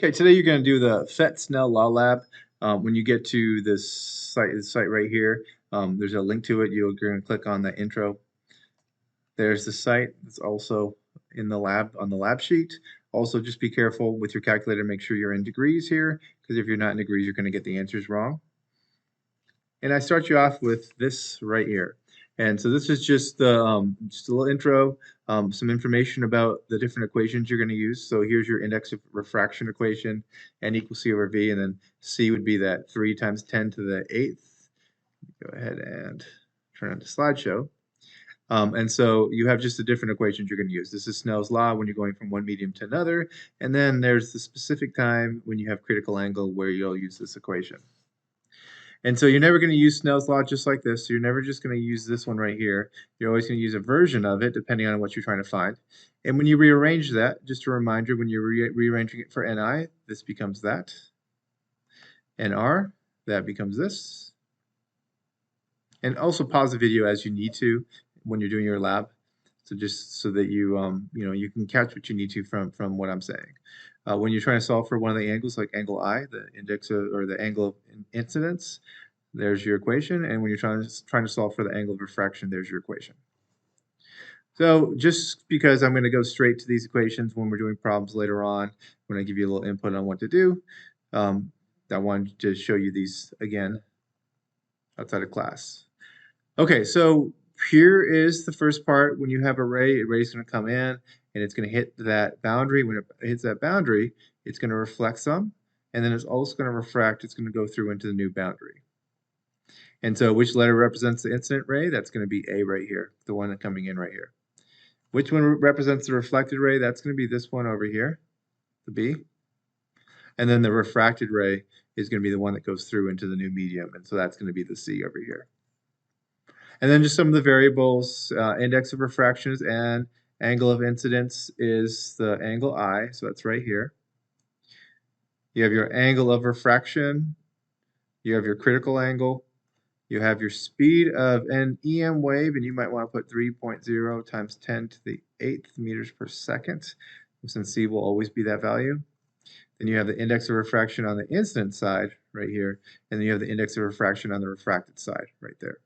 Okay, today you're going to do the Snell Law Lab. When you get to this site right here, there's a link to it. You're going to click on the intro. There's the site. It's also in the lab on the lab sheet. Also, just be careful with your calculator. Make sure you're in degrees here, because if you're not in degrees, you're going to get the answers wrong. And I start you off with this right here. And so this is just just a little intro, some information about the different equations you're going to use. So here's your index of refraction equation, n equals c over v, and then c would be that 3 times 10 to the 8th. Go ahead and turn on the slideshow. And so you have just the different equations you're going to use. This is Snell's law when you're going from one medium to another. And then there's the specific time when you have critical angle where you'll use this equation. And so you're never going to use Snell's law just like this. So you're never just going to use this one right here. You're always going to use a version of it depending on what you're trying to find. And when you rearrange that, just a reminder, when you're rearranging it for Ni, this becomes that. Nr, that becomes this. And also pause the video as you need to when you're doing your lab. So just so that you can catch what you need to from what I'm saying. When you're trying to solve for one of the angles, like angle I, the index of, or the angle of incidence, there's your equation. And when you're trying to solve for the angle of refraction, there's your equation. So just because I'm going to go straight to these equations when we're doing problems later on, when I give you a little input on what to do, I wanted to show you these again outside of class. Okay, so here is the first part. When you have a ray is going to come in and it's going to hit that boundary. When it hits that boundary, it's going to reflect some, and then it's also going to refract. It's going to go through into the new boundary. And so which letter represents the incident ray? That's going to be A right here, the one that's coming in right here. Which one represents the reflected ray? That's going to be this one over here, the B. And then the refracted ray is going to be the one that goes through into the new medium, and so that's going to be the C over here. And then just some of the variables, index of refraction is n, angle of incidence is the angle I, so that's right here. You have your angle of refraction, you have your critical angle, you have your speed of an EM wave, and you might want to put 3.0 times 10 to the 8th meters per second, since C will always be that value. Then you have the index of refraction on the incident side right here, and then you have the index of refraction on the refracted side right there.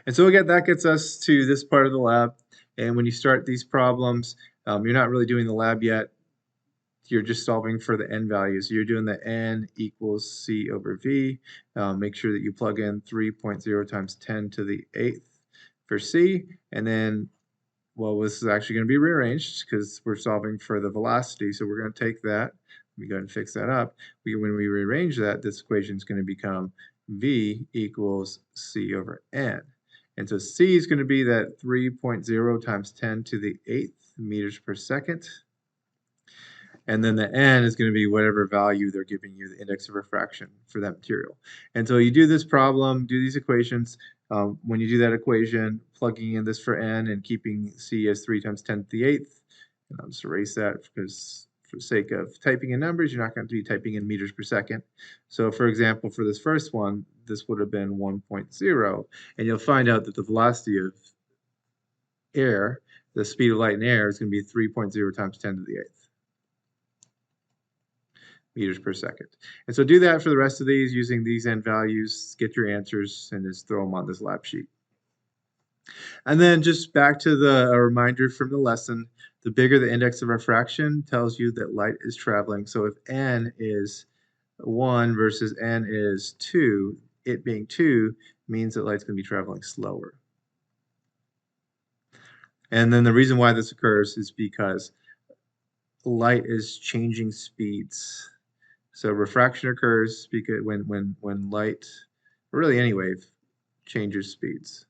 And so again, that gets us to this part of the lab. And when you start these problems, you're not really doing the lab yet. You're just solving for the n values. So you're doing the n equals c over v. Make sure that you plug in 3.0 times 10 to the 8th for c. And then, well, this is actually going to be rearranged because we're solving for the velocity. So we're going to take that. Let me go ahead and fix that up. When we rearrange that, this equation is going to become v equals c over n. And so c is going to be that 3.0 times 10 to the 8th meters per second. And then the n is going to be whatever value they're giving you, the index of refraction for that material. And so you do this problem, do these equations. When you do that equation, plugging in this for n and keeping c as 3 times 10 to the 8th, and I'll just erase that because for the sake of typing in numbers, you're not going to be typing in meters per second. So for example, for this first one, this would have been 1.0, and you'll find out that the velocity of air, the speed of light in air, is going to be 3.0 times 10 to the 8th meters per second. And so do that for the rest of these using these n values, get your answers, and just throw them on this lab sheet. And then just back to a reminder from the lesson, the bigger the index of refraction tells you that light is traveling. So if n is 1 versus n is 2, it being 2 means that light's going to be traveling slower. And then the reason why this occurs is because light is changing speeds. So refraction occurs because when light, or really any wave, changes speeds.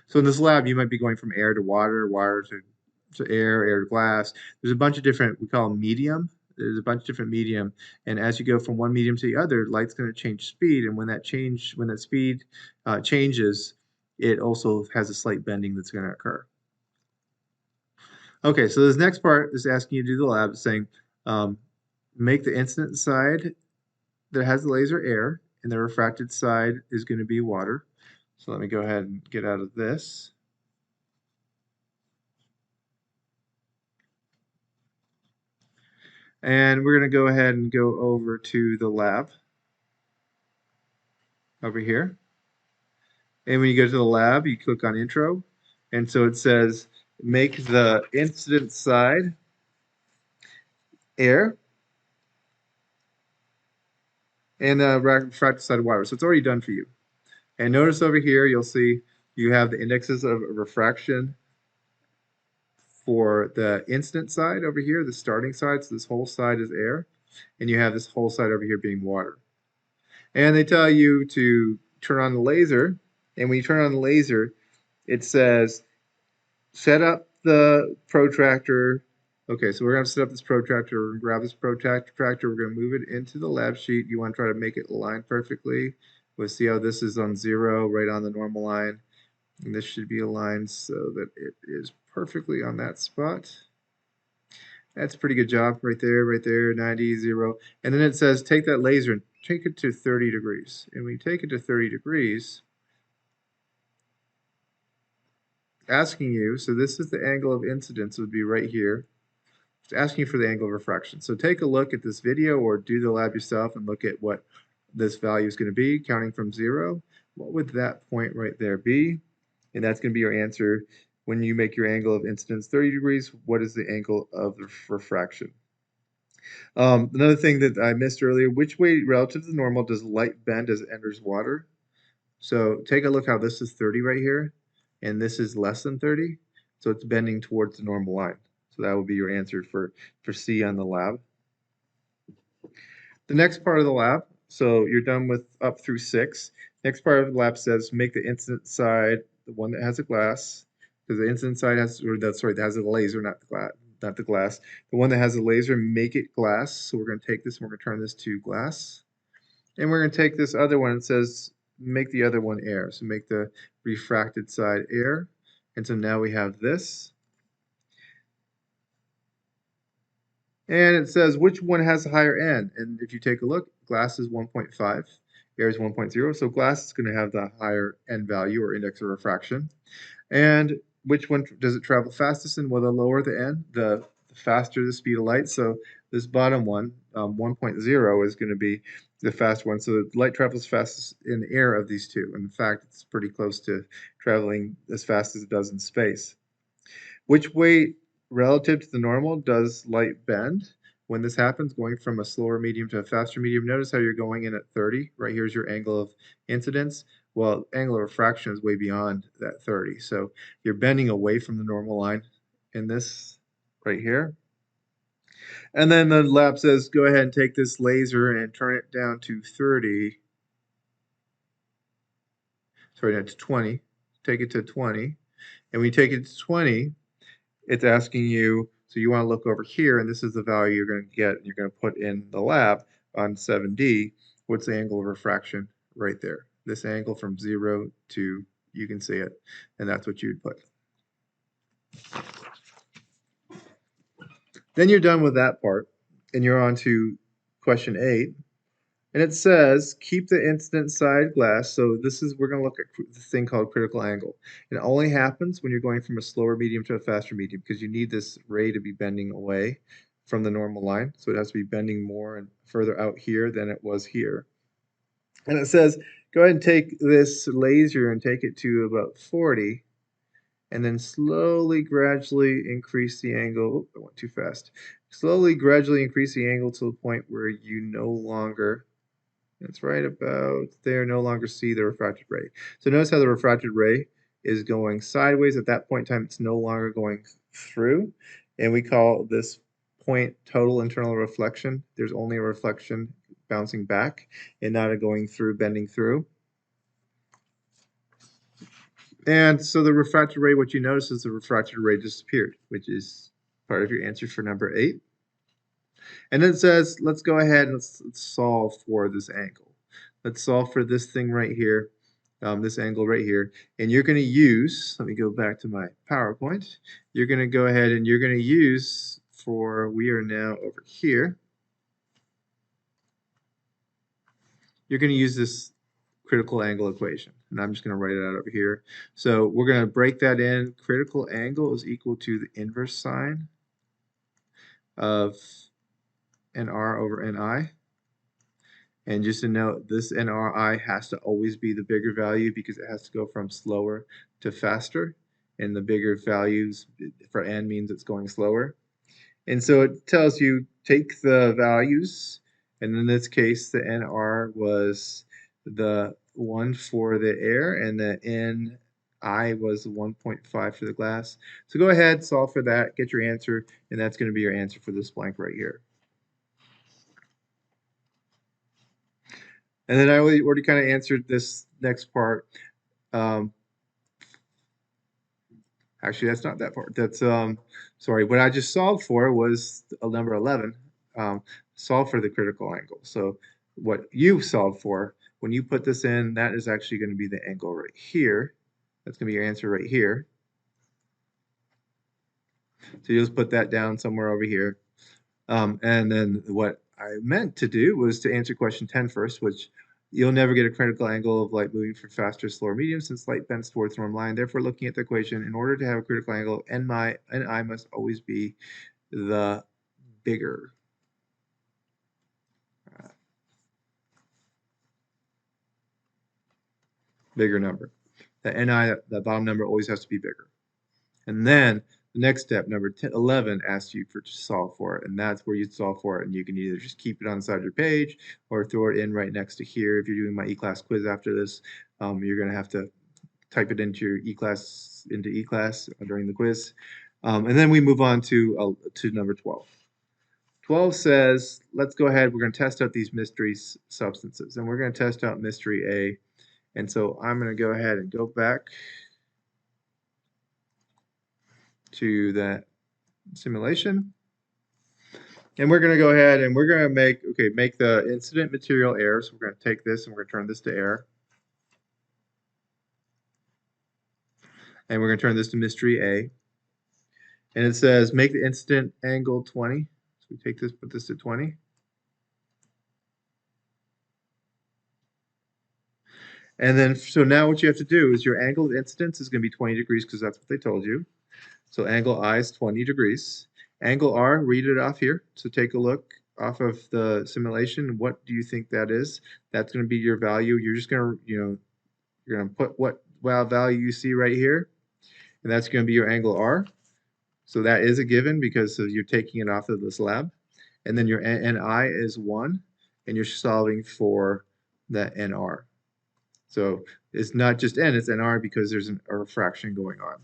So in this lab, you might be going from air to water, water to air, air to glass. There's a bunch of different, we call them medium. There's a bunch of different medium, and as you go from one medium to the other, light's going to change speed, and when that speed changes, it also has a slight bending that's going to occur. Okay, so this next part is asking you to do the lab, saying make the incident side that has the laser air, and the refracted side is going to be water. So let me go ahead and get out of this. And we're going to go ahead and go over to the lab over here. And when you go to the lab, you click on intro. And so it says, make the incident side air and the refracted side water. So it's already done for you. And notice over here, you'll see you have the indexes of refraction for the incident side over here, the starting side. So this whole side is air. And you have this whole side over here being water. And they tell you to turn on the laser. And when you turn on the laser, it says set up the protractor. Okay, so we're going to set up this protractor. We're going to grab this protractor. We're going to move it into the lab sheet. You want to try to make it align perfectly. We'll see how this is on 0, right on the normal line. And this should be aligned so that it is perfectly on that spot. That's a pretty good job right there, 90, 0. And then it says take that laser and take it to 30 degrees. And when you take it to 30 degrees, asking you, so this is the angle of incidence would be right here. It's asking you for the angle of refraction. So take a look at this video or do the lab yourself and look at what this value is going to be, counting from 0. What would that point right there be? And that's going to be your answer. When you make your angle of incidence 30 degrees, what is the angle of the refraction? Another thing that I missed earlier, which way relative to the normal does light bend as it enters water? So take a look how this is 30 right here, and this is less than 30, so it's bending towards the normal line. So that would be your answer for C on the lab. The next part of the lab, so you're done with up through 6. Next part of the lab says make the incident side the one that has a glass, because the incident side has, or that's sorry, that has a laser, not the glass. Not the glass. The one that has a laser, make it glass. So we're going to take this and we're going to turn this to glass. And we're going to take this other one. It says make the other one air. So make the refracted side air. And so now we have this. And it says which one has a higher N. And if you take a look, glass is 1.5, air is 1.0. So glass is going to have the higher N value or index of refraction. And which one does it travel fastest in? Well, the lower the N, the faster the speed of light. So this bottom one, 1.0, is going to be the fast one. So the light travels fastest in the air of these two. In fact, it's pretty close to traveling as fast as it does in space. Which way relative to the normal does light bend? When this happens, going from a slower medium to a faster medium, notice how you're going in at 30. Right here's your angle of incidence. Well, angle of refraction is way beyond that 30. So you're bending away from the normal line in this right here. And then the lab says, go ahead and take this laser and turn it down to 30. Sorry, not to 20. Take it to 20. And when you take it to 20, it's asking you, so you want to look over here, and this is the value you're going to get, and you're going to put in the lab on 7D. What's the angle of refraction right there? This angle from 0 to, you can see it, and that's what you'd put. Then you're done with that part, and you're on to question 8. And it says, keep the incident side glass. So this is, we're going to look at this thing called critical angle. It only happens when you're going from a slower medium to a faster medium because you need this ray to be bending away from the normal line. So it has to be bending more and further out here than it was here. And it says, go ahead and take this laser and take it to about 40 and then slowly, gradually increase the angle. Oh, I went too fast. Slowly, gradually increase the angle to the point where you no longer, it's right about there, no longer see the refracted ray. So notice how the refracted ray is going sideways. At that point in time, it's no longer going through. And we call this point total internal reflection. There's only a reflection bouncing back and not a going through, bending through. And so the refracted ray, what you notice is the refracted ray disappeared, which is part of your answer for number 8. And then it says, let's go ahead and let's solve for this angle. Let's solve for this thing right here, this angle right here. And you're going to use, let me go back to my PowerPoint. You're going to go ahead and you're going to use for, we are now over here. You're going to use this critical angle equation. And I'm just going to write it out over here. So we're going to break that in. Critical angle is equal to the inverse sine of NR over NI. And just to note, this NRI has to always be the bigger value because it has to go from slower to faster. And the bigger values for N means it's going slower. And so it tells you take the values, and in this case, the NR was the 1 for the air, and the NI was 1.5 for the glass. So go ahead, solve for that, get your answer, and that's going to be your answer for this blank right here. And then I already kind of answered this next part. Actually, that's not that part. That's sorry. What I just solved for was number 11. Solve for the critical angle. So what you solved for, when you put this in, that is actually going to be the angle right here. That's going to be your answer right here. So you'll just put that down somewhere over here. And then what I meant to do was to answer question 10 first, which you'll never get a critical angle of light moving from fast to slow or medium since light bends towards normal line. Therefore, looking at the equation, in order to have a critical angle, NI must always be the bigger. Bigger number. The NI, the bottom number, always has to be bigger. And then the next step, number 11, asks you to solve for it, and that's where you solve for it. And you can either just keep it on the side of your page or throw it in right next to here. If you're doing my e-class quiz after this, you're going to have to type it into your e-class during the quiz. And then we move on to number 12. 12 says, let's go ahead. We're going to test out these mystery substances, and we're going to test out mystery A. And so I'm going to go ahead and go back to that simulation. And we're going to go ahead and we're going to make the incident material air. So we're going to take this and we're going to turn this to air. And we're going to turn this to mystery A. And it says make the incident angle 20. So we take this, put this to 20. And then, so now what you have to do is your angle of incidence is going to be 20 degrees because that's what they told you. So angle I is 20 degrees. Angle R, read it off here. So take a look off of the simulation. What do you think that is? That's going to be your value. You're just going to, you're going to put what value you see right here. And that's going to be your angle R. So that is a given because you're taking it off of this lab. And then your NI is 1, and you're solving for the NR. So it's not just N, it's NR because there's a refraction going on.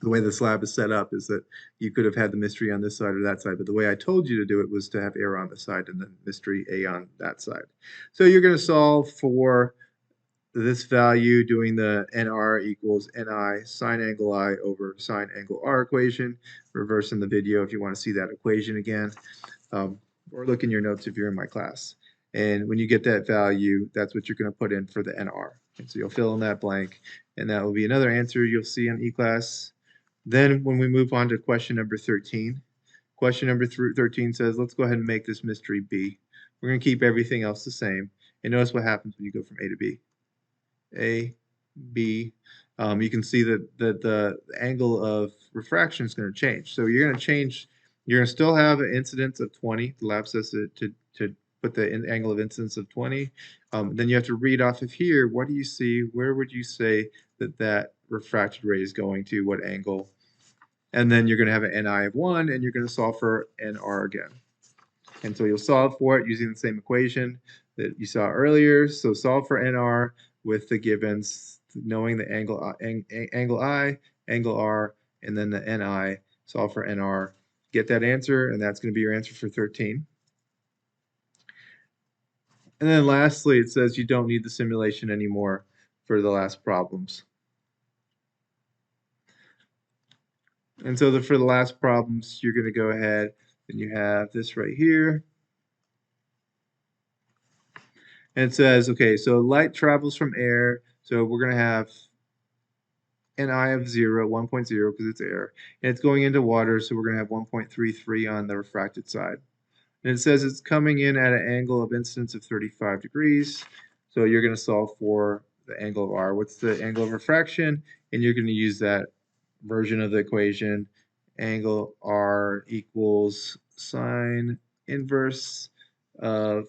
The way this lab is set up is that you could have had the mystery on this side or that side, but the way I told you to do it was to have air on this side and then mystery A on that side. So you're going to solve for this value doing the NR equals NI sine angle I over sine angle R equation. Reverse in the video if you want to see that equation again, or look in your notes if you're in my class. And when you get that value, that's what you're going to put in for the NR. And so you'll fill in that blank, and that will be another answer you'll see in e-class. Then when we move on to question number 13, question number 13 says, let's go ahead and make this mystery B. We're going to keep everything else the same. And notice what happens when you go from A to B. A, B. You can see that the angle of refraction is going to change. So you're going to change, you're going to still have an incidence of 20. The lab says to put the angle of incidence of 20. Then you have to read off of here, what do you see? Where would you say that refracted ray is going to? What angle? And then you're going to have an NI of 1, and you're going to solve for NR again. And so you'll solve for it using the same equation that you saw earlier. So solve for NR with the givens, knowing the angle I, angle R, and then the NI. Solve for NR. Get that answer, and that's going to be your answer for 13. And then lastly, it says you don't need the simulation anymore for the last problems. And so for the last problems, you're going to go ahead and you have this right here. And it says, okay, so light travels from air. So we're going to have NI of 0, 1.0 because it's air. And it's going into water, so we're going to have 1.33 on the refracted side. And it says it's coming in at an angle of incidence of 35 degrees. So you're going to solve for the angle of R. What's the angle of refraction? And you're going to use that version of the equation. Angle R equals sine inverse of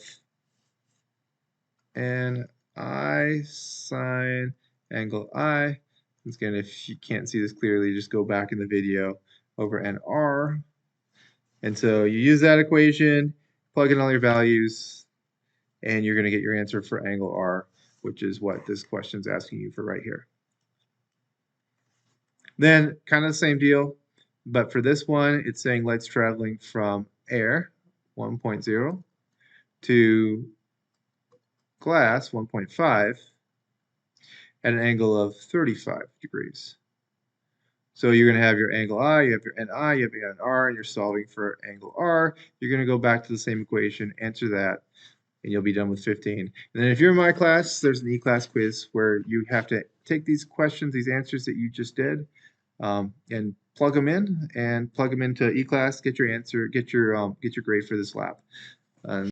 n I sine angle I. Once again, if you can't see this clearly, just go back in the video over nr. And so you use that equation, plug in all your values, and you're going to get your answer for angle r, which is what this question is asking you for right here. Then kind of the same deal, but for this one, it's saying lights traveling from air, 1.0, to glass, 1.5, at an angle of 35 degrees. So you're going to have your angle I, you have your NI, you have your NR, and you're solving for angle R. You're going to go back to the same equation, answer that, and you'll be done with 15. And then if you're in my class, there's an e-class quiz where you have to take these questions, these answers that you just did, and plug them in and plug them into e-class, get your answer, get your grade for this lab.